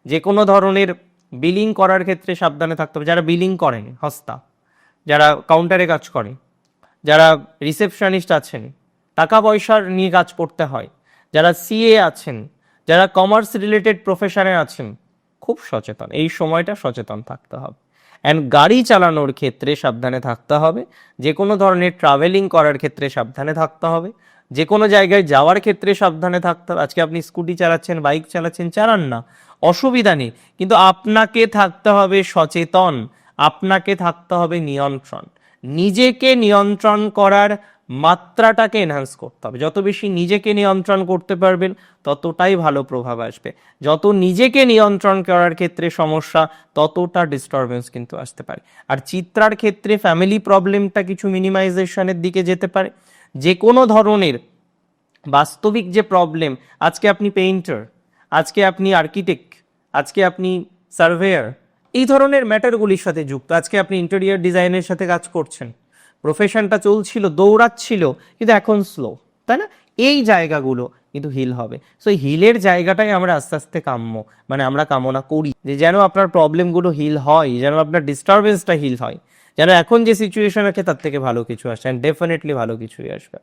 যে কোনো ধরনের বিলিং করার ক্ষেত্রে সাবধানে থাকতে হবে। যারা বিলিং করেন হস্তা, যারা কাউন্টারে কাজ করে, যারা রিসেপশনিস্ট আছেন, টাকা পয়সার নিয়ে কাজ করতে হয়, যারা সিএ আছেন, যারা কমার্স রিলেটেড প্রফেশনে আছেন, খুব সচেতন, এই সময়টা সচেতন থাকতে হবে। অ্যান্ড গাড়ি চালানোর ক্ষেত্রে সাবধানে থাকতে হবে, যে কোনো ধরনের ট্রাভেলিং করার ক্ষেত্রে সাবধানে থাকতে হবে, যে কোনো জায়গায় যাওয়ার ক্ষেত্রে সাবধানে থাকতে হবে। আজকে আপনি স্কুটি চালাচ্ছেন, বাইক চালাচ্ছেন, চালান না, অসুবিধা নেই, কিন্তু আপনাকে থাকতে হবে সচেতন, আপনাকে থাকতে হবে নিয়ন্ত্রণ, নিজেকে নিয়ন্ত্রণ করার মাত্রাটাকে এনহ্যান্স করতে হবে। যত বেশি নিজেকে নিয়ন্ত্রণ করতে পারবেন ততটাই ভালো প্রভাব আসবে। যত নিজেকে নিয়ন্ত্রণ করার ক্ষেত্রে সমস্যা, ততটা ডিস্টারবেন্স কিন্তু আসতে পারে। আর চিত্রার ক্ষেত্রে ফ্যামিলি প্রবলেমটা কিছু মিনিমাইজেশনের দিকে যেতে পারে। যে কোনো ধরনের বাস্তবিক যে প্রবলেম, আজকে আপনি পেইন্টার, আজকে আপনি আর্কিটেক্ট, আজকে আপনি সার্ভেয়ার, এই ধরনের ম্যাটারগুলির সাথে যুক্ত, আজকে আপনি ইন্টেরিয়র ডিজাইনের সাথে কাজ করছেন, প্রফেশনটা চলছিল, দৌড়াচ্ছিল, কিন্তু এখন স্লো, তাই না? এই জায়গাগুলো কিন্তু হিল হবে। সো এই হিলের জায়গাটাই আমরা আস্তে আস্তে মানে আমরা কামনা করি যে যেন আপনার প্রবলেমগুলো হিল হয়, যেন আপনার ডিস্টারবেন্সটা হিল হয়, যেন এখন যে সিচুয়েশন আছে তার থেকে ভালো কিছু আসে, অ্যান্ড ডেফিনেটলি ভালো কিছুই আসবে।